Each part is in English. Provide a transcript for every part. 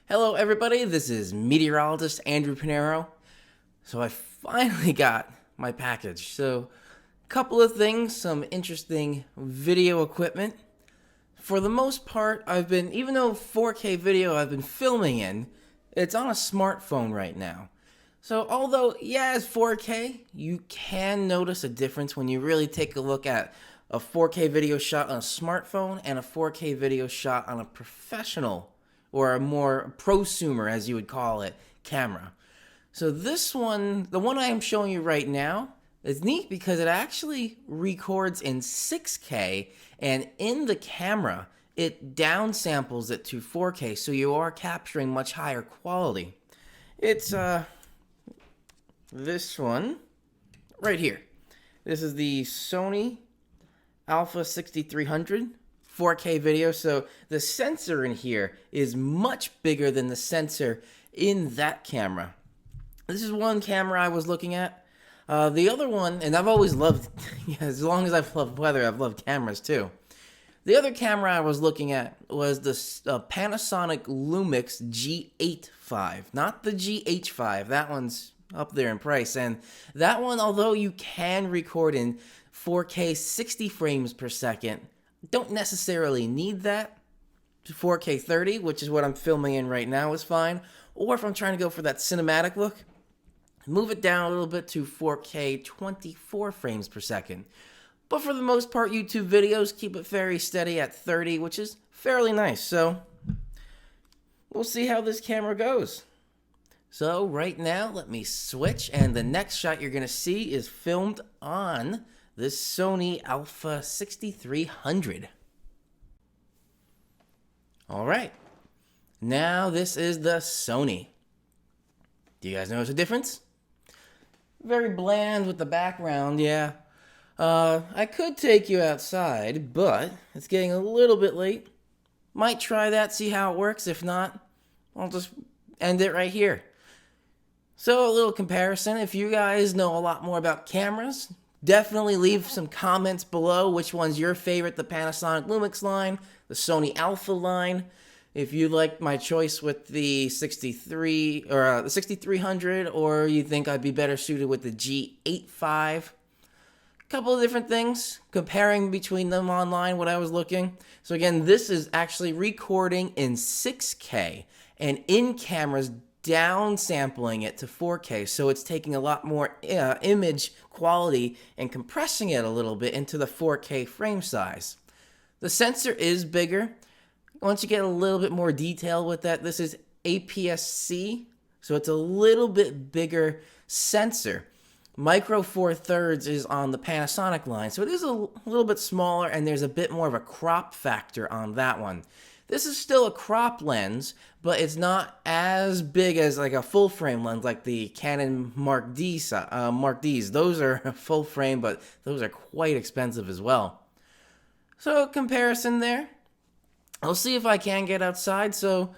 Hello everybody, this is meteorologist Andrew Pinero. So I finally got my package. So a couple of things, some interesting video equipment. For the most part, even though 4K video I've been filming in, it's on a smartphone right now. So although, yeah, it's 4K, you can notice a difference when you really take a look at a 4K video shot on a smartphone and a 4K video shot on a professional or a more prosumer, as you would call it, camera. So this one, the one I am showing you right now, is neat because it actually records in 6K, and in the camera, it downsamples it to 4K, so you are capturing much higher quality. It's this one right here. This is the Sony Alpha 6300. 4K video, so the sensor in here is much bigger than the sensor in that camera. This is one camera I was looking at. The other one, and I've always loved, as long as I've loved weather, I've loved cameras too. The other camera I was looking at was the Panasonic Lumix G8.5, not the GH5. That one's up there in price, and that one, although you can record in 4K 60 frames per second, don't necessarily need that. 4K 30, which is what I'm filming in right now, is fine. Or if I'm trying to go for that cinematic look, move it down a little bit to 4K 24 frames per second. But for the most part, YouTube videos keep it very steady at 30, which is fairly nice. So we'll see how this camera goes. So right now, let me switch, and the next shot you're going to see is filmed on this Sony Alpha 6300. Alright, now this is the Sony. Do you guys notice a difference? Very bland with the background, yeah. I could take you outside, but it's getting a little bit late. Might try that, see how it works. If not, I'll just end it right here. So a little comparison. If you guys know a lot more about cameras, definitely leave some comments below which one's your favorite, the Panasonic Lumix line, the Sony Alpha line. If you like my choice with the 63 or the 6300, or you think I'd be better suited with the G8.5. A couple of different things, comparing between them online, what I was looking. So again, this is actually recording in 6K, and in cameras downsampling it to 4K, so it's taking a lot more image quality and compressing it a little bit into the 4K frame size. The sensor is bigger. Once you get a little bit more detail with that, this is APS-C, so it's a little bit bigger sensor. Micro Four Thirds is on the Panasonic line, so it is a little bit smaller, and there's a bit more of a crop factor on that one. This is still a crop lens, but it's not as big as like a full frame lens like the Canon Mark Ds. Those are full frame, but those are quite expensive as well. So comparison there. I'll see if I can get outside, so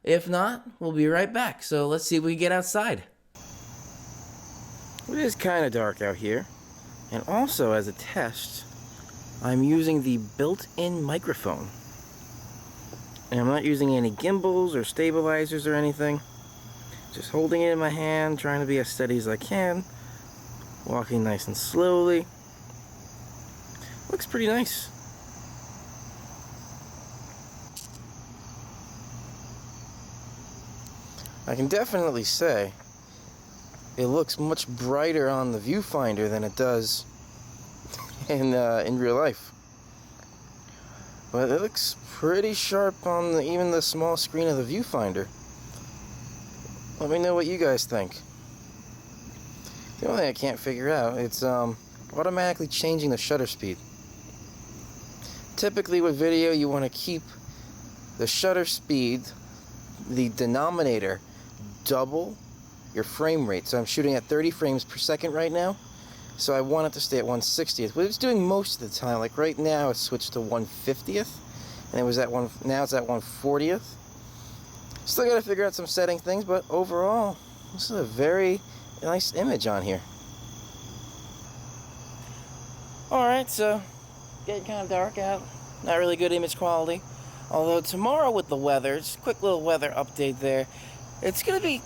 if not, we'll be right back. So let's see if we can get outside. It is kind of dark out here, and also as a test, I'm using the built-in microphone. And I'm not using any gimbals or stabilizers or anything. Just holding it in my hand, trying to be as steady as I can. Walking nice and slowly. Looks pretty nice. I can definitely say it looks much brighter on the viewfinder than it does in real life. But it looks pretty sharp on even the small screen of the viewfinder. Let me know what you guys think. The only thing I can't figure out, it's automatically changing the shutter speed. Typically with video, you want to keep the shutter speed, the denominator, double your frame rate. So I'm shooting at 30 frames per second right now. So I want it to stay at 1/60th. But it's doing most of the time. Like right now, it's switched to 1/50th, and it was at now it's at 1/40th. Still got to figure out some setting things, but overall, this is a very nice image on here. Alright, so getting kind of dark out. Not really good image quality. Although tomorrow with the weather, just a quick little weather update there. It's going to be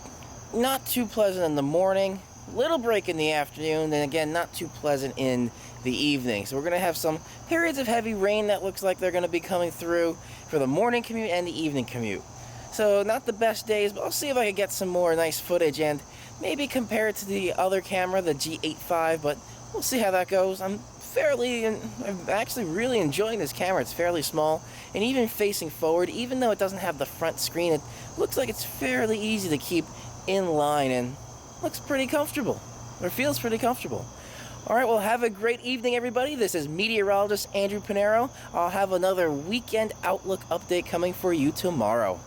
not too pleasant in the morning, little break in the afternoon, then again not too pleasant in the evening. So we're going to have some periods of heavy rain that looks like they're going to be coming through for the morning commute and the evening commute. So not the best days, but I'll see if I can get some more nice footage and maybe compare it to the other camera, the G8 V, but we'll see how that goes. I'm actually really enjoying this camera. It's fairly small, and even facing forward, even though it doesn't have the front screen, it looks like it's fairly easy to keep in line and looks pretty comfortable, or feels pretty comfortable. Alright, well, have a great evening, everybody. This is meteorologist Andrew Pinero. I'll have another weekend outlook update coming for you tomorrow.